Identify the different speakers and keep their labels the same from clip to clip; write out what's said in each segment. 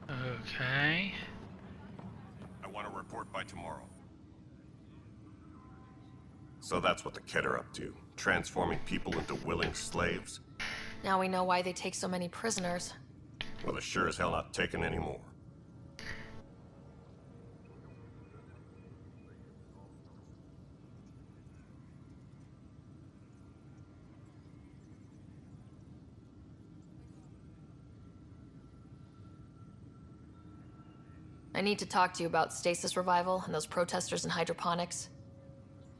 Speaker 1: Okay.
Speaker 2: I want a report by tomorrow. So that's what the Kett are up to, transforming people into willing slaves?
Speaker 3: Now we know why they take so many prisoners.
Speaker 2: Well, they're sure as hell not taking any more.
Speaker 3: I need to talk to you about stasis revival and those protesters in hydroponics.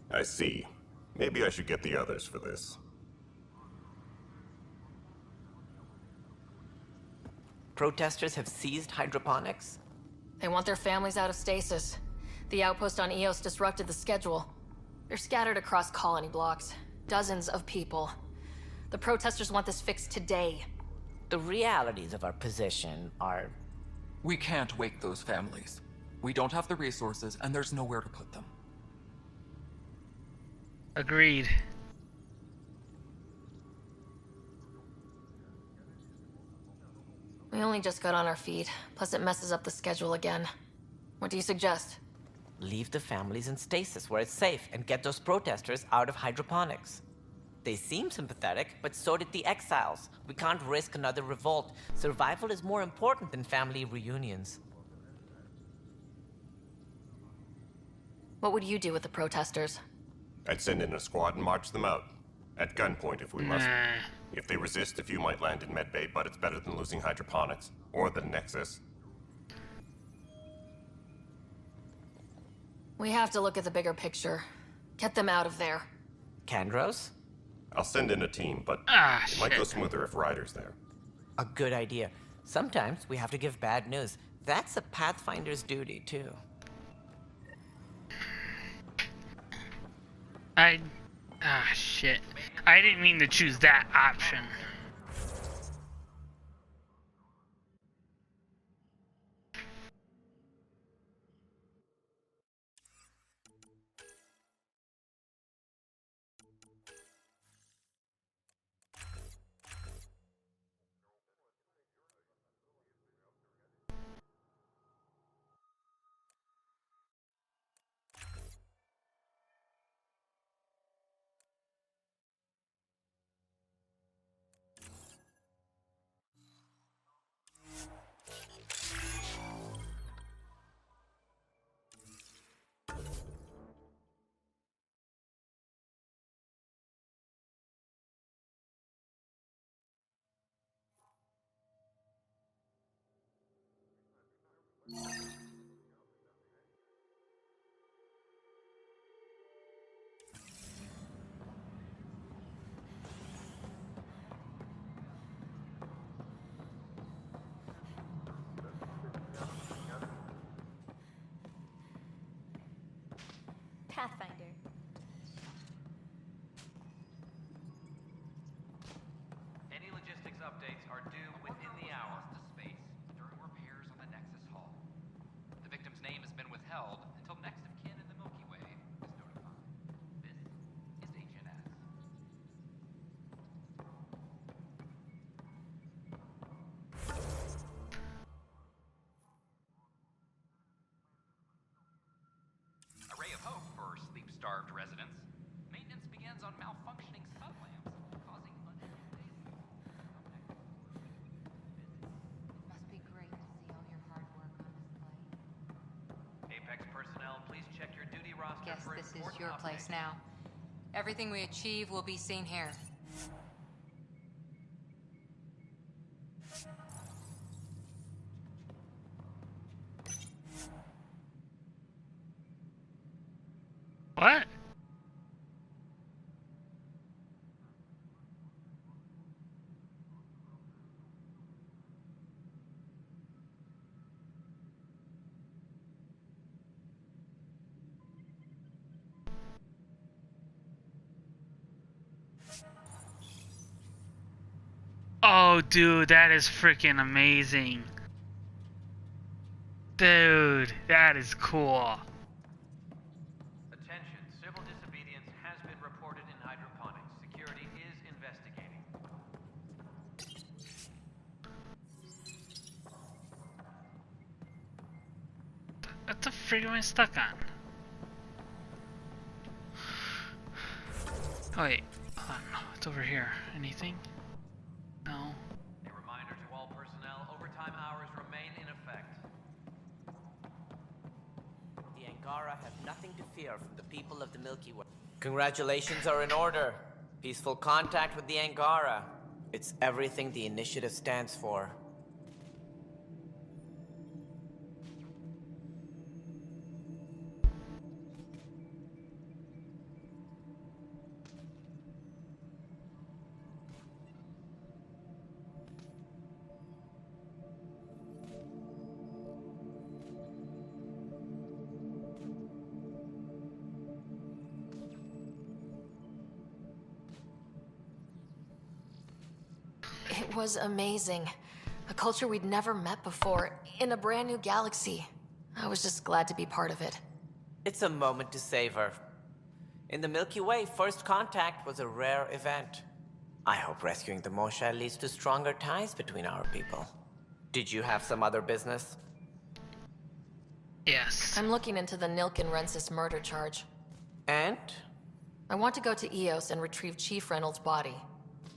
Speaker 2: I see. Maybe I should get the others for this.
Speaker 4: Protesters have seized hydroponics?
Speaker 3: They want their families out of stasis. The outpost on Eos disrupted the schedule. They're scattered across colony blocks. Dozens of people. The protesters want this fixed today.
Speaker 4: The realities of our position are...
Speaker 5: We can't wake those families. We don't have the resources, and there's nowhere to put them.
Speaker 1: Agreed.
Speaker 3: We only just got on our feet, plus it messes up the schedule again. What do you suggest?
Speaker 4: Leave the families in stasis where it's safe and get those protesters out of hydroponics. They seem sympathetic, but so did the exiles. We can't risk another revolt. Survival is more important than family reunions.
Speaker 3: What would you do with the protesters?
Speaker 2: I'd send in a squad and march them out. At gunpoint if we must. If they resist, a few might land in medbay, but it's better than losing hydroponics. Or the Nexus.
Speaker 3: We have to look at the bigger picture. Get them out of there.
Speaker 4: Kandros?
Speaker 2: I'll send in a team, but it might go smoother if Ryder's there.
Speaker 4: A good idea. Sometimes we have to give bad news. That's a Pathfinder's duty, too.
Speaker 1: Shit. I didn't mean to choose that option.
Speaker 6: Pathfinder.
Speaker 7: Any logistics updates are due within the hour to space during repairs on the Nexus Hull. The victim's name has been withheld until next of kin in the Milky Way is notified. This is HNS. A ray of hope for sleep-starved residents. Maintenance begins on malfunctioning sublamps, causing unusual.
Speaker 6: Must be great to see all your hard work on display.
Speaker 7: Apex personnel, please check your duty roster
Speaker 6: Guess
Speaker 7: for
Speaker 6: this is
Speaker 7: important
Speaker 6: your place
Speaker 7: updates.
Speaker 6: now. Everything we achieve will be seen here.
Speaker 1: What? Oh, dude, that is freaking amazing. Dude, that is cool.
Speaker 7: Attention, civil disobedience has been reported in
Speaker 1: frig am I stuck on? Oh wait, hold on. It's over here. Anything? No.
Speaker 7: A reminder to all personnel, overtime hours remain in effect.
Speaker 4: The Angara have nothing to fear from the people of the Milky Way. Congratulations are in order. Peaceful contact with the Angara. It's everything the initiative stands for.
Speaker 3: It was amazing. A culture we'd never met before, in a brand new galaxy. I was just glad to be part of it.
Speaker 4: It's a moment to savor. In the Milky Way, first contact was a rare event. I hope rescuing the Moshae leads to stronger ties between our people. Did you have some other business?
Speaker 1: Yes.
Speaker 3: I'm looking into the Nilken Rensis murder charge.
Speaker 4: And?
Speaker 3: I want to go to Eos and retrieve Chief Reynolds' body.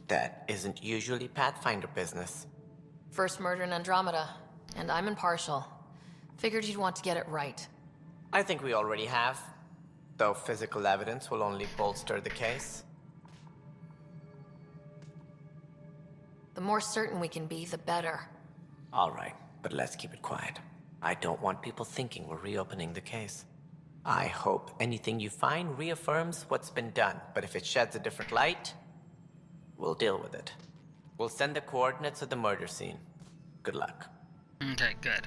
Speaker 4: That isn't usually Pathfinder business.
Speaker 3: First murder in Andromeda, and I'm impartial. Figured you'd want to get it right.
Speaker 4: I think we already have, though physical evidence will only bolster the case.
Speaker 3: The more certain we can be, the better.
Speaker 4: All right, but let's keep it quiet. I don't want people thinking we're reopening the case. I hope anything you find reaffirms what's been done, but if it sheds a different light, we'll deal with it. We'll send the coordinates of the murder scene. Good luck.
Speaker 1: Okay, good.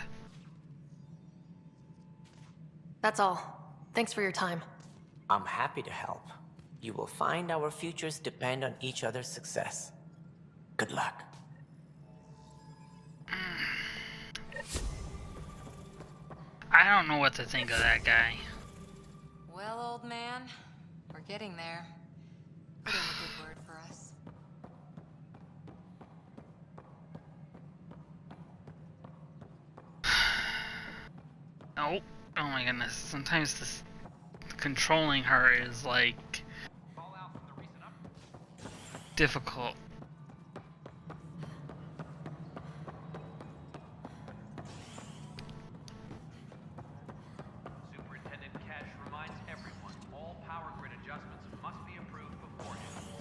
Speaker 3: That's all. Thanks for your time.
Speaker 4: I'm happy to help. You will find our futures depend on each other's success. Good luck.
Speaker 1: I don't know what to think of that guy.
Speaker 6: Well, old man, we're getting there. Put in a good word for us.
Speaker 1: Oh, oh my goodness. Sometimes this controlling her is like
Speaker 7: Fallout from the recent up.
Speaker 1: difficult.
Speaker 7: Superintendent Cash reminds everyone all power grid adjustments must be approved beforehand.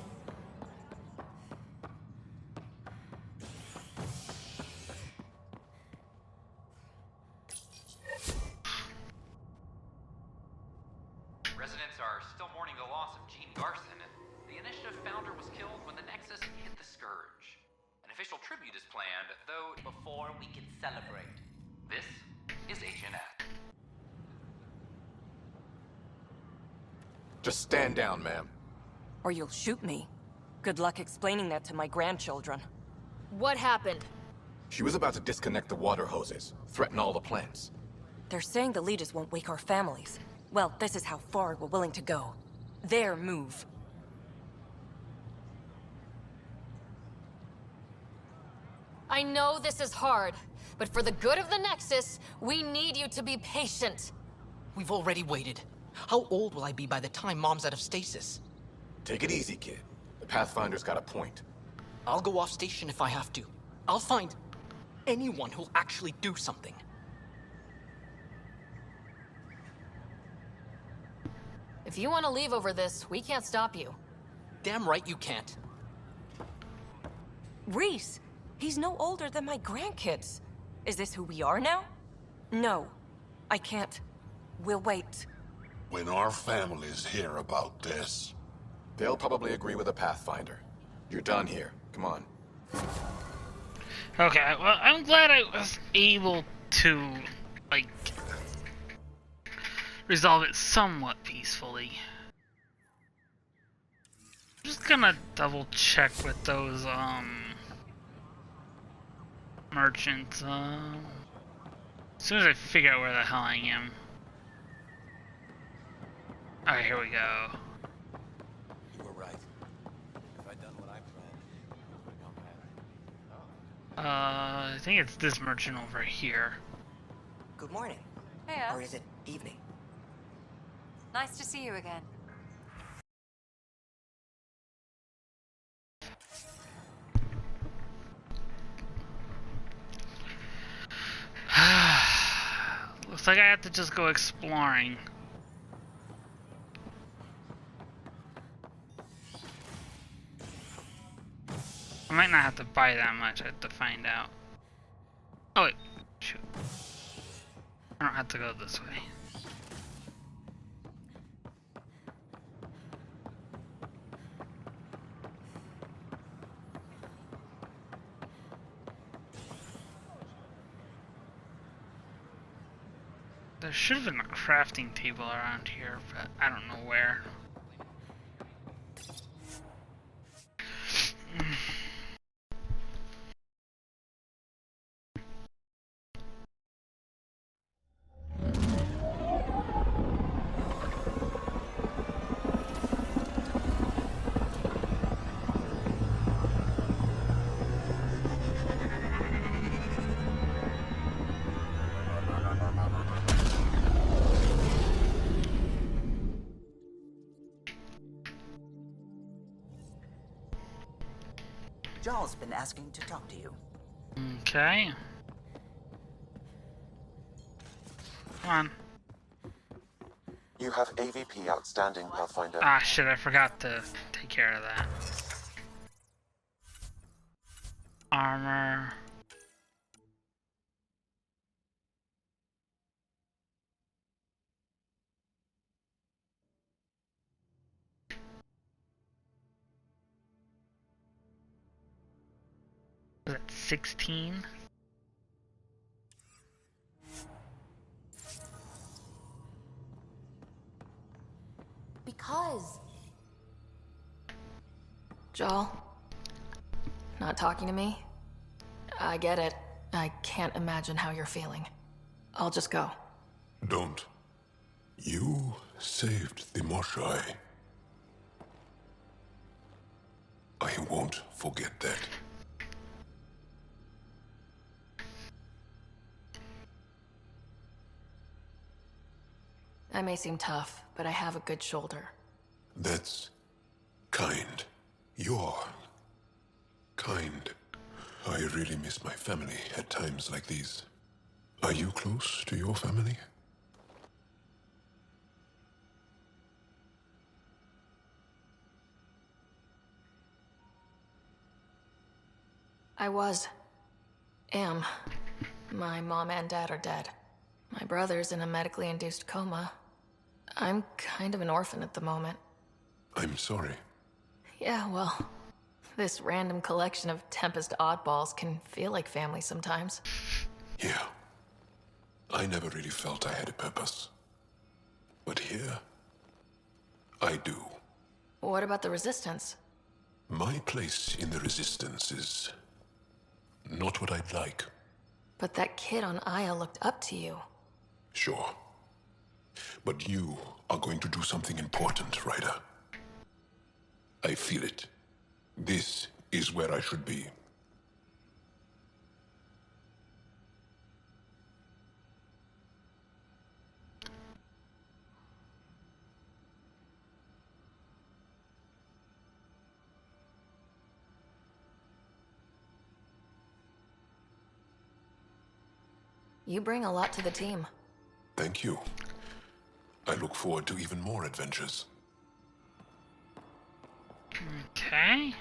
Speaker 7: Residents are still mourning the loss of Gene Garson. The initiative founder was killed when the Nexus hit the Scourge. An official tribute is planned, though
Speaker 4: Before we can celebrate.
Speaker 7: this is HNF.
Speaker 8: Just stand down, ma'am.
Speaker 9: Or you'll shoot me. Good luck explaining that to my grandchildren.
Speaker 3: What happened?
Speaker 8: She was about to disconnect the water hoses, threaten all the plants.
Speaker 9: They're saying the leaders won't wake our families. Well, this is how far we're willing to go. Their move.
Speaker 3: I know this is hard, but for the good of the Nexus, we need you to be patient.
Speaker 10: We've already waited. How old will I be by the time Mom's out of stasis?
Speaker 8: Take it easy, kid. The Pathfinder's got a point.
Speaker 10: I'll go off station if I have to. I'll find anyone who'll actually do something.
Speaker 3: If you want to leave over this, we can't stop you.
Speaker 10: Damn right you can't.
Speaker 9: Reese! He's no older than my grandkids. Is this who we are now? No. I can't. We'll wait.
Speaker 11: When our families hear about this,
Speaker 8: They'll probably agree with the Pathfinder. You're done here. Come on.
Speaker 1: Okay, well, I'm glad I was able to, like, resolve it somewhat peacefully. I'm just gonna double check with those, merchants, as soon as I figure out where the hell I am. Alright, here we go.
Speaker 12: You were right. If I'd done what I planned, it would have gone bad.
Speaker 1: I think it's this merchant over here.
Speaker 9: Good morning.
Speaker 6: Hey,
Speaker 9: Or is it
Speaker 13: evening.
Speaker 6: Nice to see you again.
Speaker 1: Looks like I have to just go exploring. I might not have to buy that much, I have to find out. Oh wait, shoot. I don't have to go this way. There should have been a crafting table around here, but I don't know where.
Speaker 13: Jarl's been asking to talk to you.
Speaker 1: Okay. Come on.
Speaker 14: You have AVP outstanding, Pathfinder.
Speaker 1: Ah, shit, I forgot to take care of that. Armor. Was it 16?
Speaker 3: Because... Joel? Not talking to me? I get it. I can't imagine how you're feeling. I'll just go.
Speaker 11: Don't. You saved the Moshai. I won't forget that.
Speaker 3: I may seem tough, but I have a good shoulder.
Speaker 11: That's kind. You're kind. I really miss my family at times like these. Are you close to your family?
Speaker 3: I was. Am. My mom and dad are dead. My brother's in a medically induced coma. I'm kind of an orphan at the moment.
Speaker 11: I'm sorry.
Speaker 3: Yeah, well, this random collection of Tempest oddballs can feel like family sometimes.
Speaker 11: Yeah. I never really felt I had a purpose. But here, I do.
Speaker 3: What about the Resistance?
Speaker 11: My place in the Resistance is not what I'd like.
Speaker 3: But that kid on Aya looked up to you.
Speaker 11: Sure. But you are going to do something important, Ryder. I feel it. This is where I should be.
Speaker 3: You bring a lot to the team.
Speaker 11: Thank you. I look forward to even more adventures.
Speaker 1: Okay.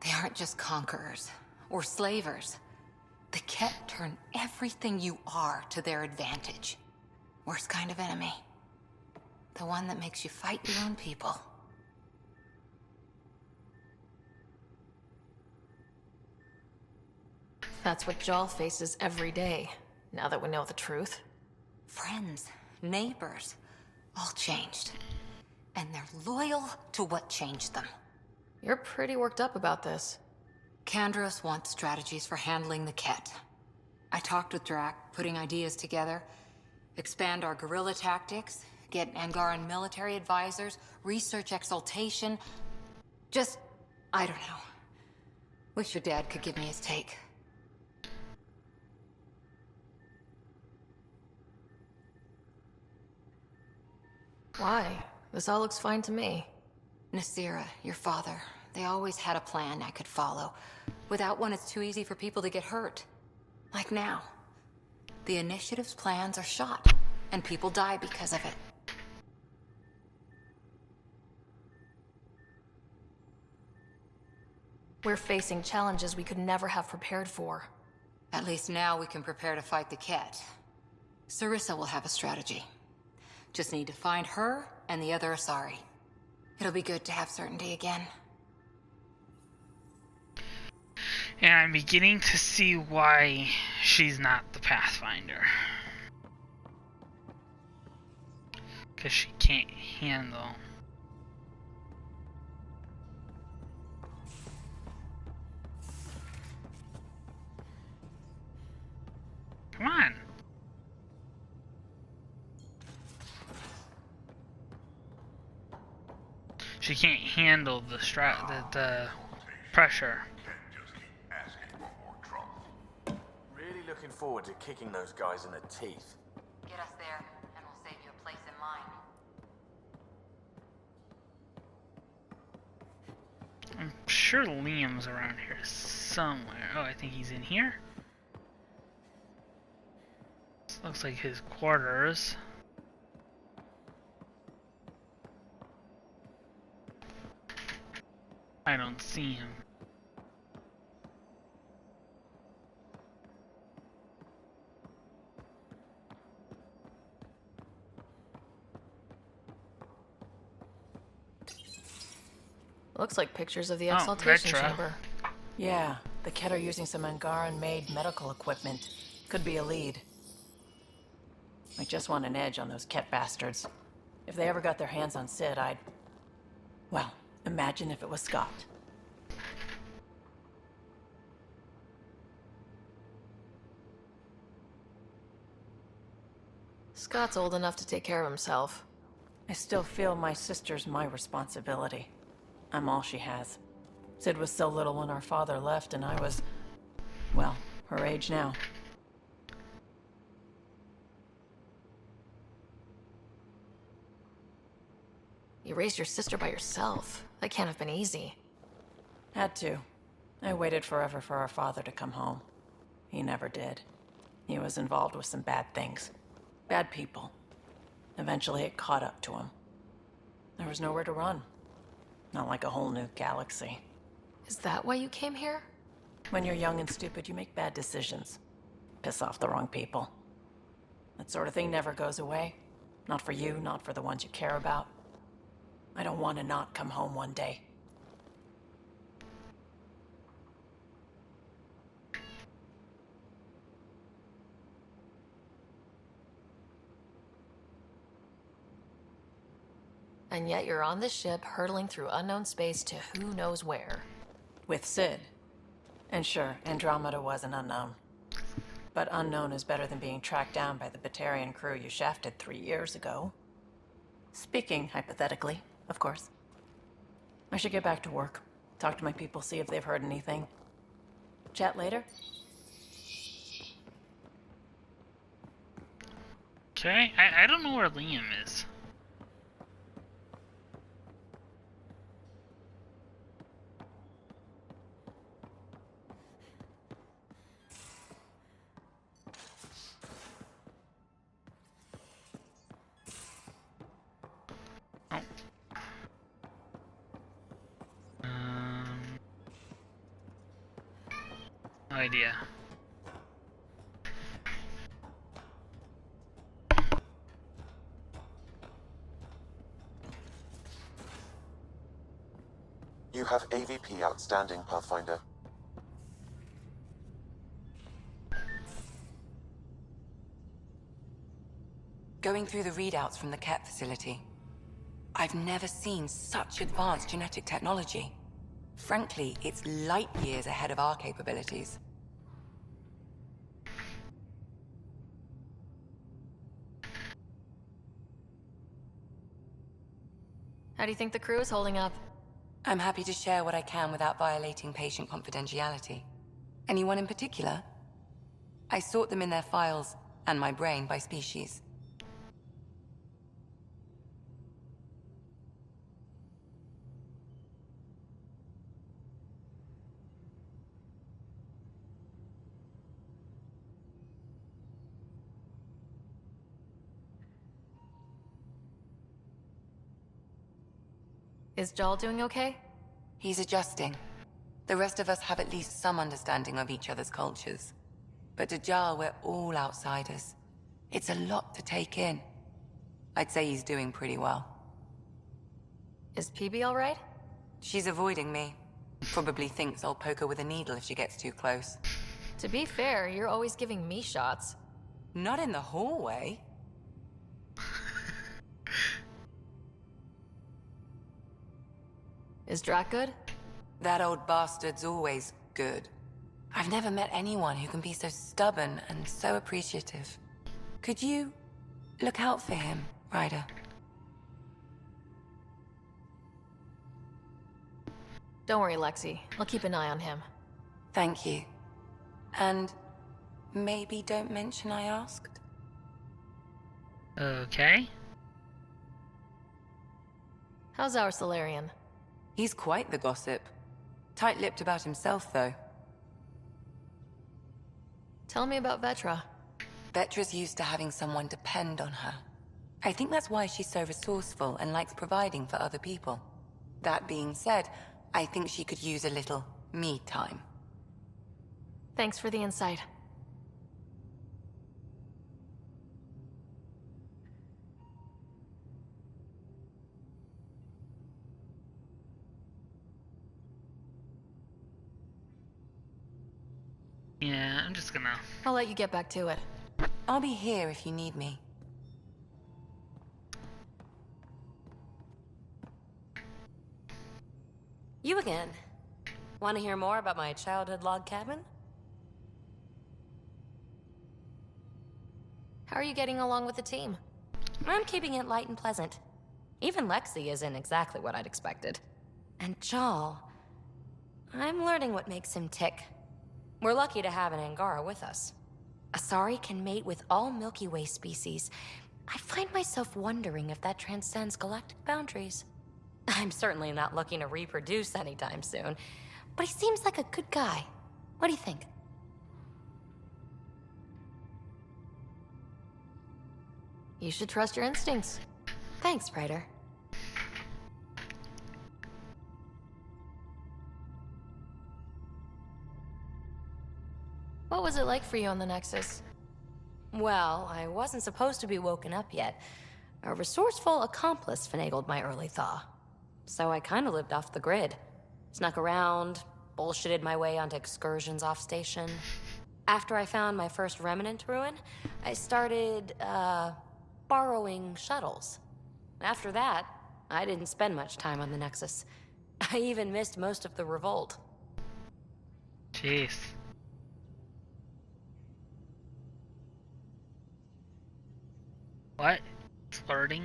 Speaker 6: They aren't just conquerors or slavers. The Ket turn everything you are to their advantage. Worst kind of enemy. The one that makes you fight your own people.
Speaker 3: That's what Jal faces every day, now that we know the truth.
Speaker 6: Friends, neighbors, all changed. And they're loyal to what changed them.
Speaker 3: You're pretty worked up about this.
Speaker 6: Kandros wants strategies for handling the Ket. I talked with Drac, putting ideas together. Expand our guerrilla tactics, get Angaran military advisors, research exaltation. Just, I don't know. Wish your dad could give me his take.
Speaker 3: Why? This all looks fine to me.
Speaker 6: Nasira, your father, they always had a plan I could follow. Without one, it's too easy for people to get hurt. Like now. The Initiative's plans are shot, and people die because of it.
Speaker 3: We're facing challenges we could never have prepared for.
Speaker 6: At least now we can prepare to fight the Ket. Sarissa will have a strategy. Just need to find her and the other Asari. It'll be good to have certainty again.
Speaker 1: And I'm beginning to see why she's not the Pathfinder. Because she can't handle. Come on. She can't handle the pressure.
Speaker 12: Really looking forward to kicking those guys in the teeth.
Speaker 6: Get us there, and we'll save you a place in line.
Speaker 1: I'm sure Liam's around here somewhere. Oh, I think he's in here. This looks like his quarters. I don't see him.
Speaker 3: Looks like pictures of the exaltation
Speaker 1: Vetra.
Speaker 3: chamber.
Speaker 13: Yeah, the Ket are using some Angaran-made medical equipment. Could be a lead. I just want an edge on those Ket bastards. If they ever got their hands on Sid, I'd... Well, imagine if it was Scott.
Speaker 3: Scott's old enough to take care of himself.
Speaker 13: I still feel my sister's my responsibility. I'm all she has. Sid was so little when our father left, and I was... well, her age now.
Speaker 3: You raised your sister by yourself. That can't have been easy.
Speaker 13: Had to. I waited forever for our father to come home. He never did. He was involved with some bad things. Bad people. Eventually it caught up to him. There was nowhere to run. Not like a whole new galaxy.
Speaker 3: Is that why you came here?
Speaker 13: When you're young and stupid, you make bad decisions. Piss off the wrong people. That sort of thing never goes away. Not for you, not for the ones you care about. I don't want to not come home one day.
Speaker 3: And yet you're on this ship, hurtling through unknown space to who knows where.
Speaker 13: With Sid. And sure, Andromeda was an unknown. But unknown is better than being tracked down by the Batarian crew you shafted 3 years ago. Speaking hypothetically, of course. I should get back to work. Talk to my people, see if they've heard anything. Chat later?
Speaker 1: Okay, I don't know where Liam is. Oh. No idea.
Speaker 14: You have AVP outstanding, Pathfinder.
Speaker 6: Going through the readouts from the Ket facility, I've never seen such advanced genetic technology. Frankly, it's light years ahead of our capabilities.
Speaker 3: How do you think the crew is holding up?
Speaker 6: I'm happy to share what I can without violating patient confidentiality. Anyone in particular? I sort them in their files, and my brain by species.
Speaker 3: Is Jal doing okay?
Speaker 6: He's adjusting. The rest of us have at least some understanding of each other's cultures. But to Jal, we're all outsiders. It's a lot to take in. I'd say he's doing pretty well.
Speaker 3: Is PB alright?
Speaker 6: She's avoiding me. Probably thinks I'll poke her with a needle if she gets too close.
Speaker 3: To be fair, you're always giving me shots.
Speaker 6: Not in the hallway.
Speaker 3: Is Drac good?
Speaker 6: That old bastard's always good. I've never met anyone who can be so stubborn and so appreciative. Could you look out for him, Ryder?
Speaker 3: Don't worry, Lexi. I'll keep an eye on him.
Speaker 6: Thank you. And maybe don't mention I asked?
Speaker 1: Okay.
Speaker 3: How's our Solarian?
Speaker 6: He's quite the gossip. Tight-lipped about himself, though.
Speaker 3: Tell me about Vetra.
Speaker 6: Vetra's used to having someone depend on her. I think that's why she's so resourceful and likes providing for other people. That being said, I think she could use a little me time.
Speaker 3: Thanks for the insight.
Speaker 1: Yeah, I'm just gonna...
Speaker 3: I'll let you get back to it.
Speaker 6: I'll be here if you need me.
Speaker 15: You again. Want to hear more about my childhood log cabin?
Speaker 3: How are you getting along with the team?
Speaker 15: I'm keeping it light and pleasant. Even Lexi isn't exactly what I'd expected. And Jal... I'm learning what makes him tick. We're lucky to have an Angara with us. Asari can mate with all Milky Way species. I find myself wondering if that transcends galactic boundaries. I'm certainly not looking to reproduce anytime soon, but he seems like a good guy. What do you think?
Speaker 3: You should trust your instincts.
Speaker 15: Thanks, Ryder.
Speaker 3: What was it like for you on the Nexus?
Speaker 15: Well, I wasn't supposed to be woken up yet. A resourceful accomplice finagled my early thaw. So I kinda lived off the grid. Snuck around, bullshitted my way onto excursions off station. After I found my first remnant ruin, I started, borrowing shuttles. After that, I didn't spend much time on the Nexus. I even missed most of the revolt.
Speaker 1: Jeez. What? Flirting?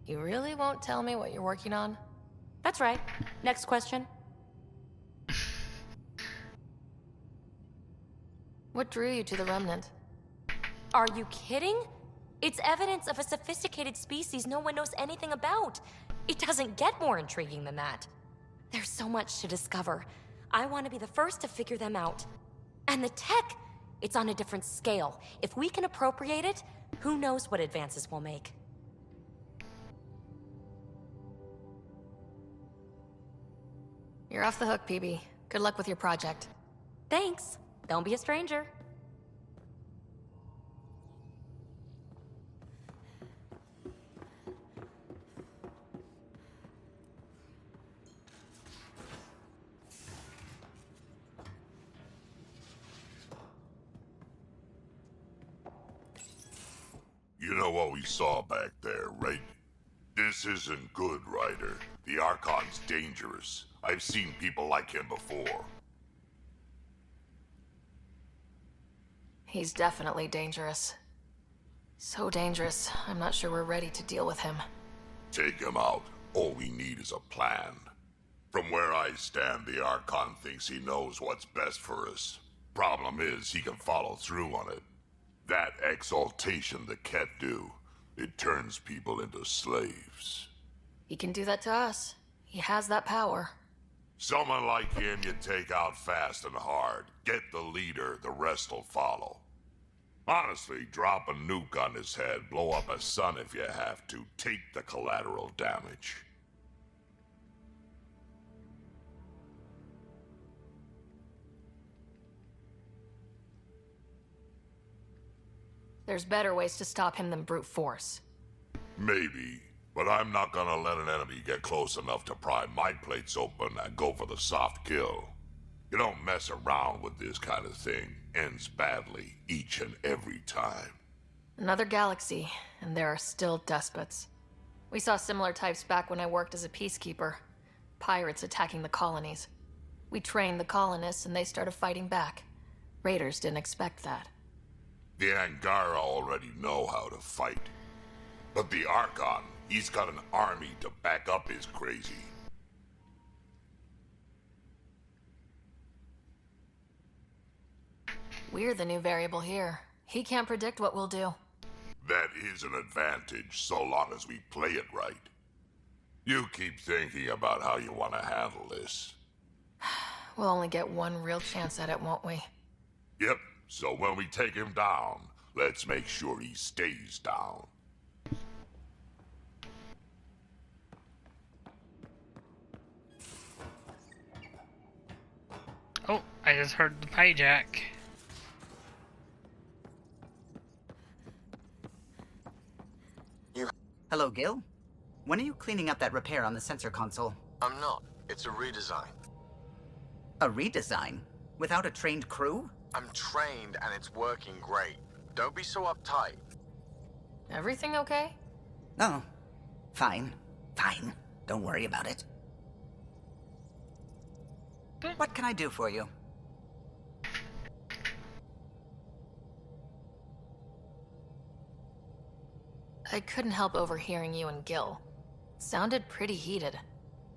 Speaker 3: You really won't tell me what you're working on?
Speaker 15: That's right. Next question.
Speaker 3: What drew you to the Remnant?
Speaker 15: Are you kidding? It's evidence of a sophisticated species no one knows anything about. It doesn't get more intriguing than that. There's so much to discover. I want to be the first to figure them out. And the tech, it's on a different scale. If we can appropriate it, who knows what advances we'll make.
Speaker 3: You're off the hook, PB. Good luck with your project.
Speaker 15: Thanks. Don't be a stranger.
Speaker 16: You know what we saw back there, right? This isn't good, Ryder. The Archon's dangerous. I've seen people like him before.
Speaker 3: He's definitely dangerous. So dangerous, I'm not sure we're ready to deal with him.
Speaker 16: Take him out. All we need is a plan. From where I stand, the Archon thinks he knows what's best for us. Problem is, he can follow through on it. That exaltation the Ket do, it turns people into slaves.
Speaker 3: He can do that to us. He has that power.
Speaker 16: Someone like him you take out fast and hard. Get the leader, the rest will follow. Honestly, drop a nuke on his head, blow up a sun if you have to. Take the collateral damage.
Speaker 3: There's better ways to stop him than brute force.
Speaker 16: Maybe, but I'm not gonna let an enemy get close enough to pry my plates open and go for the soft kill. You don't mess around with this kind of thing. Ends badly, each and every time.
Speaker 3: Another galaxy, and there are still despots. We saw similar types back when I worked as a peacekeeper. Pirates attacking the colonies. We trained the colonists and they started fighting back. Raiders didn't expect that.
Speaker 16: The Angara already know how to fight. But the Archon, he's got an army to back up his crazy.
Speaker 3: We're the new variable here. He can't predict what we'll do.
Speaker 16: That is an advantage, so long as we play it right. You keep thinking about how you want to handle this.
Speaker 3: We'll only get one real chance at it, won't we?
Speaker 16: Yep, so when we take him down, let's make sure he stays down.
Speaker 1: Oh, I just heard the hijack.
Speaker 17: Hello, Gil. When are you cleaning up that repair on the sensor console?
Speaker 12: I'm not. It's a redesign.
Speaker 17: A redesign? Without a trained crew?
Speaker 12: I'm trained and it's working great. Don't be so uptight.
Speaker 3: Everything okay?
Speaker 17: Oh, fine. Fine. Don't worry about it. What can I do for you?
Speaker 3: I couldn't help overhearing you and Gil. Sounded pretty heated.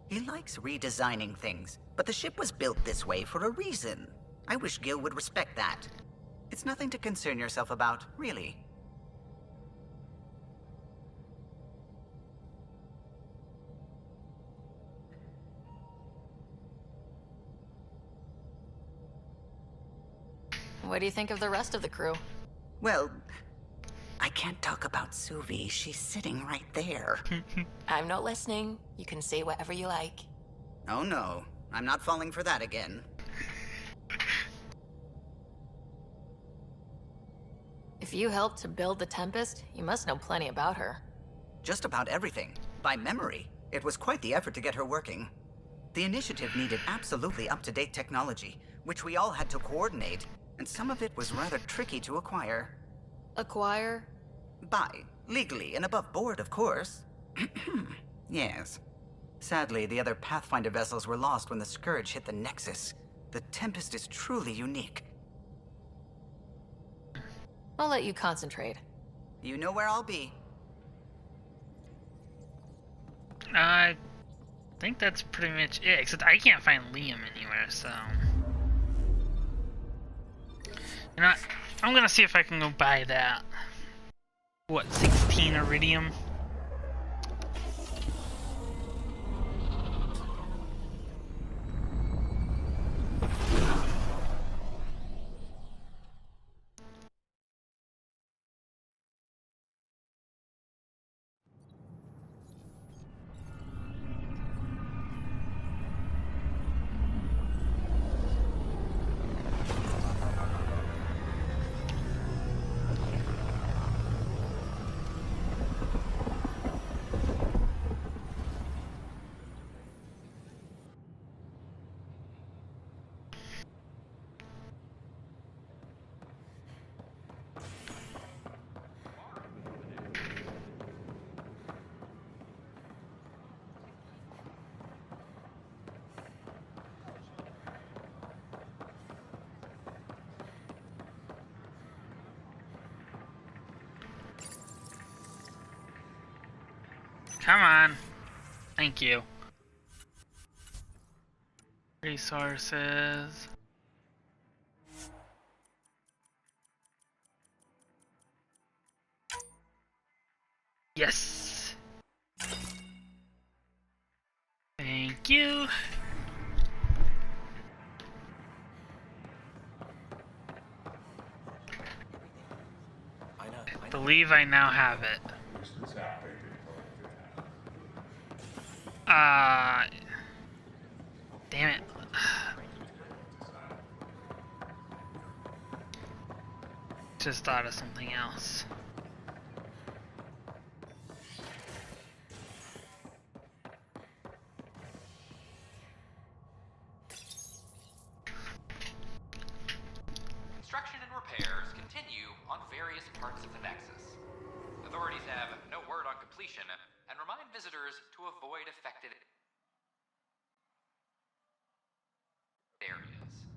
Speaker 17: He likes redesigning things, but the ship was built this way for a reason. I wish Gil would respect that. It's nothing to concern yourself about, really.
Speaker 3: What do you think of the rest of the crew?
Speaker 17: Well, I can't talk about Suvi. She's sitting right there.
Speaker 9: I'm not listening. You can say whatever you like.
Speaker 17: Oh no, I'm not falling for that again.
Speaker 3: If you helped to build the Tempest, you must know plenty about her.
Speaker 17: Just about everything. By memory. It was quite the effort to get her working. The initiative needed absolutely up-to-date technology, which we all had to coordinate, and some of it was rather tricky to acquire.
Speaker 3: Acquire?
Speaker 17: Buy. Legally and above board, of course. Yes. Sadly, the other Pathfinder vessels were lost when the Scourge hit the Nexus. The Tempest is truly unique.
Speaker 3: I'll let you concentrate.
Speaker 17: You know where I'll be.
Speaker 1: I think that's pretty much it, except I can't find Liam anywhere, so... You know what? I'm gonna see if I can go buy that. What, 16 Iridium? Come on. Thank you. Resources. Yes. Thank you. I believe I now have it. Damn it. Just thought of something else.
Speaker 7: Construction and repairs continue on various parts of the Nexus. Authorities have no word on completion and remind visitors to avoid affected areas.